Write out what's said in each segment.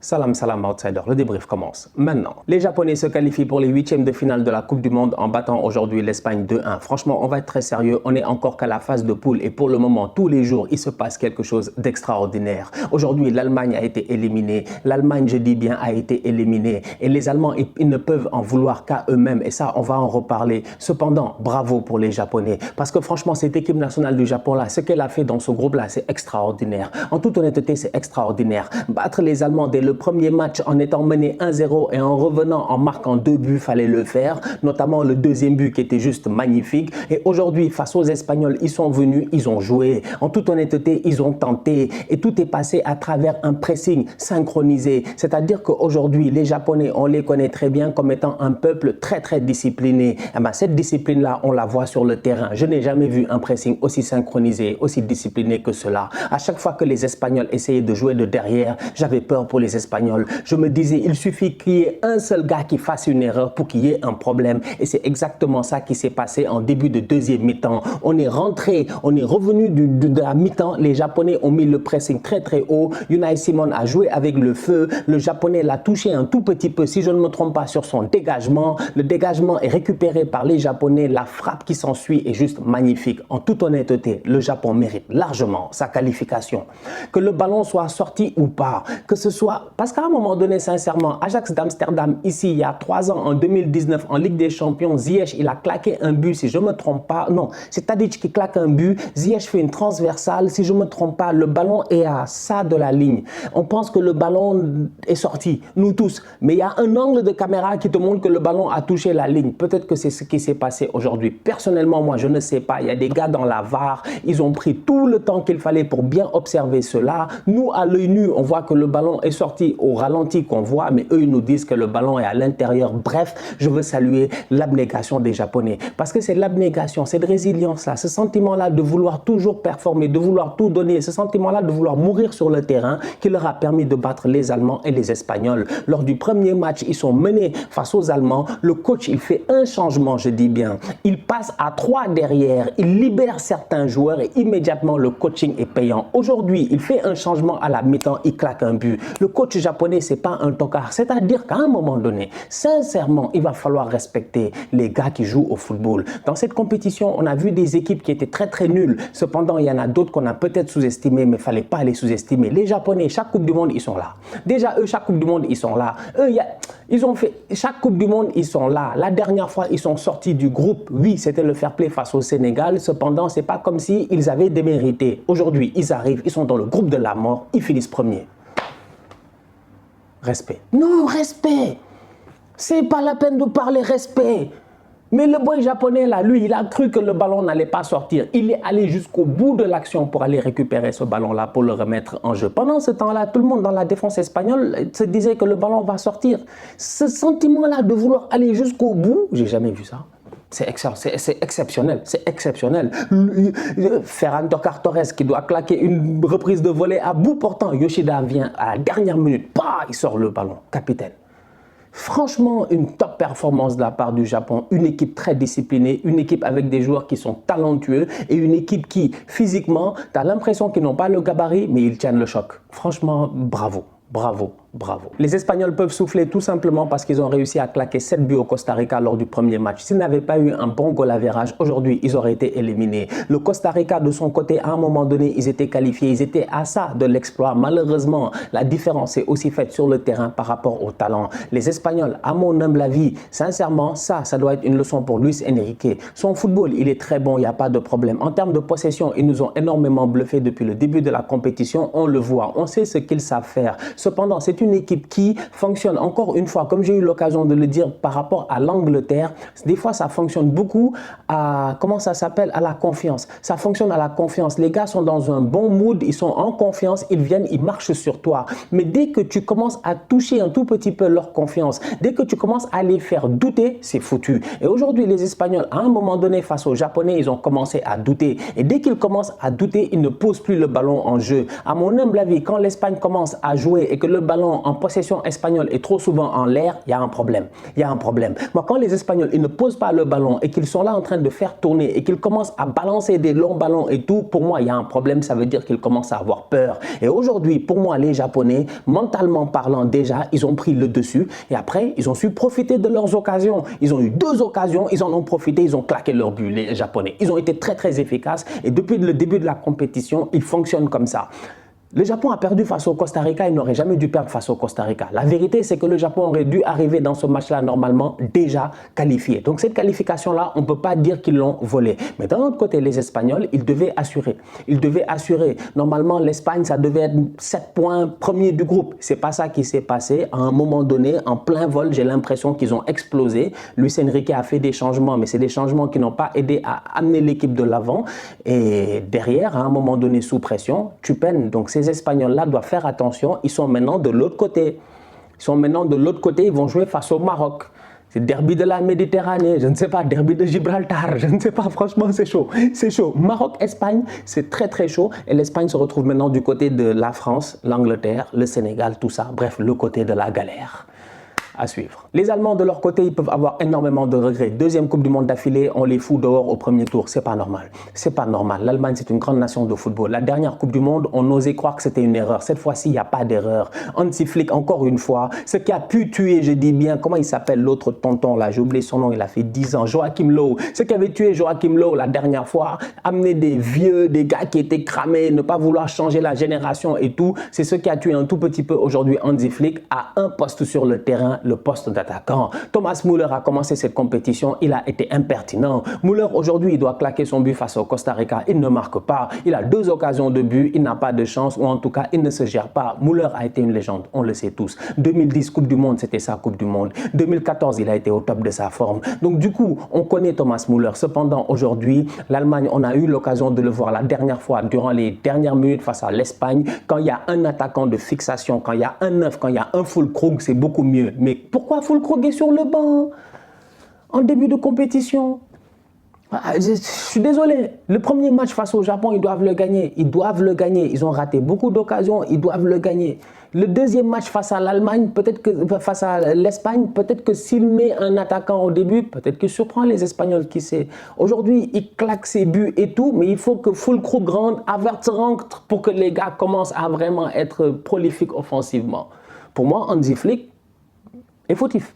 Salam salam outsider, le débrief commence maintenant. Les Japonais se qualifient pour les huitièmes de finale de la Coupe du Monde en battant aujourd'hui l'Espagne 2-1. Franchement, on va être très sérieux, on est encore qu'à la phase de poule et pour le moment, tous les jours, il se passe quelque chose d'extraordinaire. Aujourd'hui, l'Allemagne a été éliminée. L'Allemagne, je dis bien, a été éliminée. Et les Allemands, ils ne peuvent en vouloir qu'à eux-mêmes et ça, on va en reparler. Cependant, bravo pour les Japonais parce que franchement, cette équipe nationale du Japon-là, ce qu'elle a fait dans ce groupe-là, c'est extraordinaire. En toute honnêteté, c'est extraordinaire. Battre les Allemands dès le premier match en étant mené 1-0 et en revenant en marquant 2 buts, fallait le faire, notamment le deuxième but qui était juste magnifique. Et aujourd'hui, face aux Espagnols, ils sont venus, ils ont joué. En toute honnêteté, ils ont tenté et tout est passé à travers un pressing synchronisé. C'est-à-dire qu'aujourd'hui, les Japonais, on les connaît très bien comme étant un peuple très discipliné. Et ben, cette discipline-là, on la voit sur le terrain. Je n'ai jamais vu un pressing aussi synchronisé, aussi discipliné que cela. À chaque fois que les Espagnols essayaient de jouer de derrière, j'avais peur pour les Espagnols. Je me disais, il suffit qu'il y ait un seul gars qui fasse une erreur pour qu'il y ait un problème. Et c'est exactement ça qui s'est passé en début de deuxième mi-temps. On est rentré, on est revenu de la mi-temps. Les Japonais ont mis le pressing très haut. Unai Simon a joué avec le feu. Le Japonais l'a touché un tout petit peu, si je ne me trompe pas, sur son dégagement. Le dégagement est récupéré par les Japonais. La frappe qui s'ensuit est juste magnifique. En toute honnêteté, le Japon mérite largement sa qualification. Que le ballon soit sorti ou pas, que ce soit... Parce qu'à un moment donné, sincèrement, Ajax d'Amsterdam, ici, il y a 3 ans, en 2019, en Ligue des Champions, Ziyech, il a claqué un but, si je ne me trompe pas. Non, c'est Tadic qui claque un but. Ziyech fait une transversale, si je ne me trompe pas. Le ballon est à ça de la ligne. On pense que le ballon est sorti, nous tous. Mais il y a un angle de caméra qui te montre que le ballon a touché la ligne. Peut-être que c'est ce qui s'est passé aujourd'hui. Personnellement, moi, je ne sais pas. Il y a des gars dans la VAR. Ils ont pris tout le temps qu'il fallait pour bien observer cela. Nous, à l'œil nu, on voit que le ballon est sorti au ralenti qu'on voit, mais eux, ils nous disent que le ballon est à l'intérieur. Bref, je veux saluer l'abnégation des Japonais. Parce que c'est l'abnégation, cette résilience-là, ce sentiment-là de vouloir toujours performer, de vouloir tout donner, ce sentiment-là de vouloir mourir sur le terrain qui leur a permis de battre les Allemands et les Espagnols. Lors du premier match, ils sont menés face aux Allemands. Le coach, il fait un changement, je dis bien. Il passe à 3 derrière, il libère certains joueurs et immédiatement, le coaching est payant. Aujourd'hui, il fait un changement à la mi-temps, il claque un but. Le coach japonais, c'est pas un tocard. C'est-à-dire qu'à un moment donné, sincèrement, il va falloir respecter les gars qui jouent au football. Dans cette compétition, on a vu des équipes qui étaient très nulles. Cependant, il y en a d'autres qu'on a peut-être sous-estimées, mais il ne fallait pas les sous-estimer. Les Japonais, chaque Coupe du Monde, ils sont là. Déjà, eux, chaque Coupe du Monde, ils sont là. Eux, ils ont fait chaque Coupe du Monde, ils sont là. La dernière fois, ils sont sortis du groupe. Oui, c'était le fair play face au Sénégal. Cependant, c'est pas comme si ils avaient démérité. Aujourd'hui, ils arrivent, ils sont dans le groupe de la mort, ils finissent premiers. Respect. Non, respect. C'est pas la peine de parler respect. Mais le boy japonais là, lui, il a cru que le ballon n'allait pas sortir. Il est allé jusqu'au bout de l'action pour aller récupérer ce ballon-là, pour le remettre en jeu. Pendant ce temps-là, tout le monde dans la défense espagnole se disait que le ballon va sortir. Ce sentiment-là de vouloir aller jusqu'au bout, j'ai jamais vu ça. C'est exceptionnel, c'est exceptionnel. Ferran Torres qui doit claquer une reprise de volée à bout portant. Yoshida vient à la dernière minute, bah, il sort le ballon, capitaine. Franchement, une top performance de la part du Japon. Une équipe très disciplinée, une équipe avec des joueurs qui sont talentueux et une équipe qui, physiquement, tu as l'impression qu'ils n'ont pas le gabarit, mais ils tiennent le choc. Franchement, bravo, bravo. Bravo. Les Espagnols peuvent souffler tout simplement parce qu'ils ont réussi à claquer 7 buts au Costa Rica lors du premier match. S'ils n'avaient pas eu un bon goal average, aujourd'hui, ils auraient été éliminés. Le Costa Rica, de son côté, à un moment donné, ils étaient qualifiés. Ils étaient à ça de l'exploit. Malheureusement, la différence est aussi faite sur le terrain par rapport au talent. Les Espagnols, à mon humble avis, sincèrement, ça doit être une leçon pour Luis Enrique. Son football, il est très bon, il n'y a pas de problème. En termes de possession, ils nous ont énormément bluffé depuis le début de la compétition. On le voit, on sait ce qu'ils savent faire. Cependant, c'est une équipe qui fonctionne, encore une fois, comme j'ai eu l'occasion de le dire par rapport à l'Angleterre, des fois ça fonctionne beaucoup à, comment ça s'appelle, à la confiance. Ça fonctionne à la confiance. Les gars sont dans un bon mood, ils sont en confiance, ils viennent, ils marchent sur toi. Mais dès que tu commences à toucher un tout petit peu leur confiance, dès que tu commences à les faire douter, c'est foutu. Et aujourd'hui, les Espagnols, à un moment donné, face aux Japonais, ils ont commencé à douter. Et dès qu'ils commencent à douter, ils ne posent plus le ballon en jeu. À mon humble avis, quand l'Espagne commence à jouer et que le ballon ballon en possession espagnole et trop souvent en l'air, il y a un problème. Il y a un problème. Moi, quand les Espagnols, ils ne posent pas le ballon et qu'ils sont là en train de faire tourner et qu'ils commencent à balancer des longs ballons et tout, pour moi, il y a un problème. Ça veut dire qu'ils commencent à avoir peur. Et aujourd'hui, pour moi, les Japonais, mentalement parlant déjà, ils ont pris le dessus et après, ils ont su profiter de leurs occasions. Ils ont eu 2 occasions, ils en ont profité, ils ont claqué leur but, les Japonais. Ils ont été très, très efficaces et depuis le début de la compétition, ils fonctionnent comme ça. Le Japon a perdu face au Costa Rica, il n'aurait jamais dû perdre face au Costa Rica. La vérité, c'est que le Japon aurait dû arriver dans ce match-là normalement déjà qualifié. Donc cette qualification-là, on ne peut pas dire qu'ils l'ont volée. Mais d'un autre côté, les Espagnols, ils devaient assurer. Ils devaient assurer. Normalement, l'Espagne, ça devait être 7 points premier du groupe. C'est pas ça qui s'est passé. À un moment donné, en plein vol, j'ai l'impression qu'ils ont explosé. Luis Enrique a fait des changements, mais c'est des changements qui n'ont pas aidé à amener l'équipe de l'avant. Et derrière, à un moment donné, sous pression, tu peines. Donc ces Espagnols-là doivent faire attention, ils sont maintenant de l'autre côté. Ils vont jouer face au Maroc. C'est derby de la Méditerranée, je ne sais pas, derby de Gibraltar, je ne sais pas, franchement c'est chaud, c'est chaud. Maroc-Espagne, c'est très très chaud et l'Espagne se retrouve maintenant du côté de la France, l'Angleterre, le Sénégal, tout ça, bref, le côté de la galère. À suivre. Les Allemands, de leur côté, ils peuvent avoir énormément de regrets. 2e Coupe du Monde d'affilée, on les fout dehors au premier tour. C'est pas normal. C'est pas normal. L'Allemagne, c'est une grande nation de football. La dernière Coupe du Monde, on osait croire que c'était une erreur. Cette fois-ci, il n'y a pas d'erreur. Hansi Flick, encore une fois, ce qui a pu tuer, je dis bien, comment il s'appelle l'autre tonton là, j'ai oublié son nom, il a fait 10 ans, Joachim Löw. Ce qui avait tué Joachim Löw la dernière fois, amener des vieux, des gars qui étaient cramés, ne pas vouloir changer la génération et tout, c'est ce qui a tué un tout petit peu aujourd'hui Hansi Flick à un poste sur le terrain, le poste d'attaquant. Thomas Müller a commencé cette compétition, il a été impertinent. Müller aujourd'hui, il doit claquer son but face au Costa Rica, il ne marque pas, il a 2 occasions de but, il n'a pas de chance ou en tout cas, il ne se gère pas. Müller a été une légende, on le sait tous. 2010, Coupe du Monde, c'était sa Coupe du Monde. 2014, il a été au top de sa forme. Donc du coup, on connaît Thomas Müller. Cependant, aujourd'hui, l'Allemagne, on a eu l'occasion de le voir la dernière fois, durant les dernières minutes face à l'Espagne, quand il y a un attaquant de fixation, quand il y a un 9, quand il y a un Füllkrug, c'est beaucoup mieux. Mais pourquoi Füllkrug est sur le banc en début de compétition? Je suis désolé. Le premier match face au Japon, ils doivent le gagner. Ils doivent le gagner. Ils ont raté beaucoup d'occasions. Ils doivent le gagner. Le deuxième match face à l'Allemagne, peut-être que face à l'Espagne, peut-être que s'il met un attaquant au début, peut-être qu'il surprend les Espagnols, qui sait. Aujourd'hui, il claque ses buts et tout, mais il faut que Füllkrug rentre, Havertz rentre pour que les gars commencent à vraiment être prolifiques offensivement. Pour moi, Hansi Flick est fautif.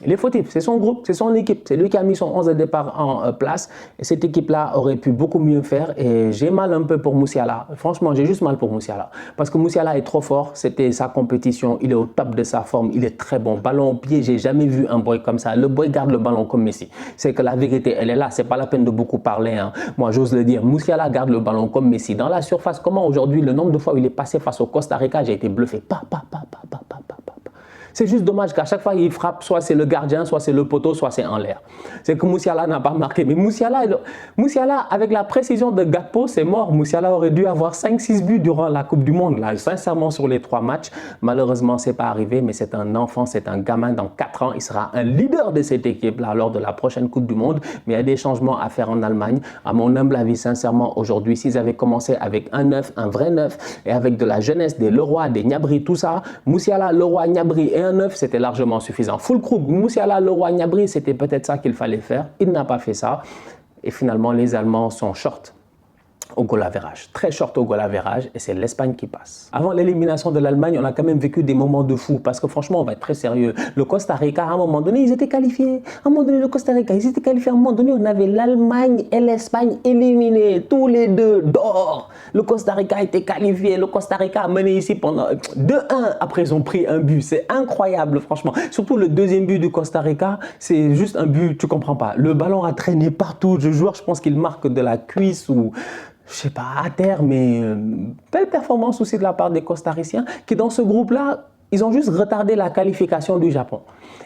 Il est fautif, c'est son groupe, c'est son équipe, c'est lui qui a mis son 11 de départ en place et cette équipe-là aurait pu beaucoup mieux faire et j'ai mal un peu pour Musiala, franchement j'ai juste mal pour Musiala parce que Musiala est trop fort, c'était sa compétition, il est au top de sa forme, il est très bon, ballon au pied, j'ai jamais vu un boy comme ça, le boy garde le ballon comme Messi, c'est que la vérité elle est là, c'est pas la peine de beaucoup parler, hein. Moi j'ose le dire, Musiala garde le ballon comme Messi, dans la surface, comment aujourd'hui le nombre de fois où il est passé face au Costa Rica, j'ai été bluffé, c'est juste dommage qu'à chaque fois qu'il frappe, soit c'est le gardien, soit c'est le poteau, soit c'est en l'air. C'est que Musiala n'a pas marqué. Mais Musiala, avec la précision de Gakpo, c'est mort. Musiala aurait dû avoir 5-6 buts durant la Coupe du Monde. Là, sincèrement, sur les 3 matchs, malheureusement, ce n'est pas arrivé. Mais c'est un enfant, c'est un gamin. Dans 4 ans, il sera un leader de cette équipe-là lors de la prochaine Coupe du Monde. Mais il y a des changements à faire en Allemagne. À mon humble avis, sincèrement, aujourd'hui, s'ils avaient commencé avec un 9, un vrai 9, et avec de la jeunesse, des Leroy, des Gnabry, tout ça, Musiala, Leroy, Gnabry et un 9, c'était largement suffisant. Füllkrug, Musiala, Leroy, Gnabry, c'était peut-être ça qu'il fallait faire. Il n'a pas fait ça. Et finalement, les Allemands sont short au goal average, très short au goal average, et c'est l'Espagne qui passe. Avant l'élimination de l'Allemagne, on a quand même vécu des moments de fou, parce que franchement, on va être très sérieux. Le Costa Rica, à un moment donné, ils étaient qualifiés. À un moment donné, le Costa Rica, ils étaient qualifiés. À un moment donné, on avait l'Allemagne et l'Espagne éliminés, tous les deux d'or. Le Costa Rica était qualifié, le Costa Rica a mené ici pendant 2-1. Après, ils ont pris un but. C'est incroyable, franchement. Surtout le deuxième but du Costa Rica, c'est juste un but, tu comprends pas. Le ballon a traîné partout. Le joueur, je pense qu'il marque de la cuisse ou je sais pas, à terre, mais belle performance aussi de la part des Costariciens qui, dans ce groupe-là, ils ont juste retardé la qualification du Japon.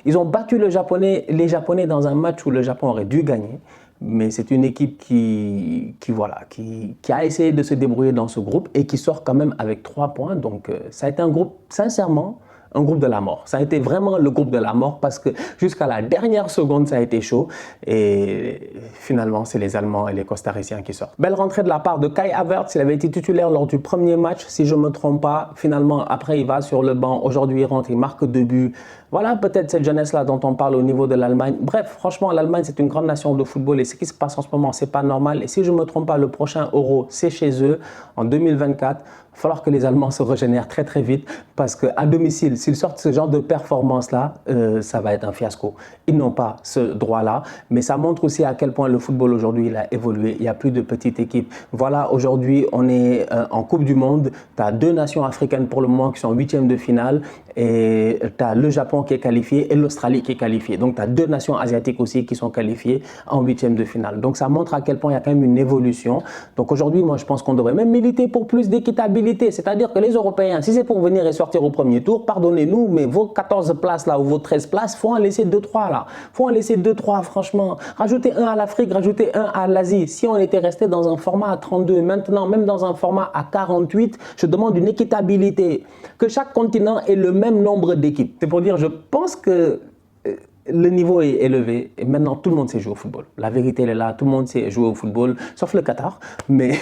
Ils ont battu les Japonais dans un match où le Japon aurait dû gagner, mais c'est une équipe qui a essayé de se débrouiller dans ce groupe et qui sort quand même avec 3 points. Donc, ça a été un groupe, sincèrement, un groupe de la mort. Ça a été vraiment le groupe de la mort parce que jusqu'à la dernière seconde, ça a été chaud. Et finalement, c'est les Allemands et les Costariciens qui sortent. Belle rentrée de la part de Kai Havertz. Il avait été titulaire lors du premier match, si je ne me trompe pas. Finalement, après, il va sur le banc. Aujourd'hui, il rentre, il marque 2 buts. Voilà peut-être cette jeunesse-là dont on parle au niveau de l'Allemagne. Bref, franchement, l'Allemagne, c'est une grande nation de football et ce qui se passe en ce moment, c'est pas normal. Et si je ne me trompe pas, le prochain Euro, c'est chez eux en 2024. Il va falloir que les Allemands se régénèrent très très vite parce qu'à domicile, s'ils sortent ce genre de performance-là, ça va être un fiasco. Ils n'ont pas ce droit-là, mais ça montre aussi à quel point le football aujourd'hui il a évolué. Il n'y a plus de petites équipes. Voilà, aujourd'hui, on est en Coupe du Monde. Tu as 2 nations africaines pour le moment qui sont en 8e de finale et tu as le Japon qui est qualifié et l'Australie qui est qualifiée. Donc, tu as 2 nations asiatiques aussi qui sont qualifiées en 8e de finale. Donc, ça montre à quel point il y a quand même une évolution. Donc, aujourd'hui, moi, je pense qu'on devrait même militer pour plus d'équitabilité. C'est-à-dire que les Européens, si c'est pour venir et sortir au premier tour, pardonnez-nous, mais vos 14 places là ou vos 13 places, faut en laisser 2-3 là. Faut en laisser 2-3, franchement. Rajoutez un à l'Afrique, rajoutez un à l'Asie. Si on était resté dans un format à 32, maintenant, même dans un format à 48, je demande une équitabilité. Que chaque continent ait le même nombre d'équipes. C'est pour dire, je pense que le niveau est élevé et maintenant tout le monde sait jouer au football. La vérité elle est là, tout le monde sait jouer au football, sauf le Qatar, mais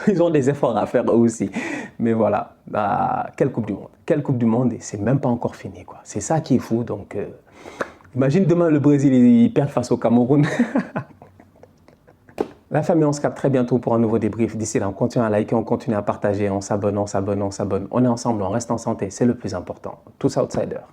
ils ont des efforts à faire eux aussi. Mais voilà, quelle Coupe du Monde. Quelle Coupe du Monde et c'est même pas encore fini, quoi. C'est ça qui est fou, donc imagine demain le Brésil, il perd face au Cameroun. La famille, on se capte très bientôt pour un nouveau débrief. D'ici là, on continue à liker, on continue à partager, on s'abonne, on s'abonne, on s'abonne. On est ensemble, on reste en santé, c'est le plus important. Tous outsiders.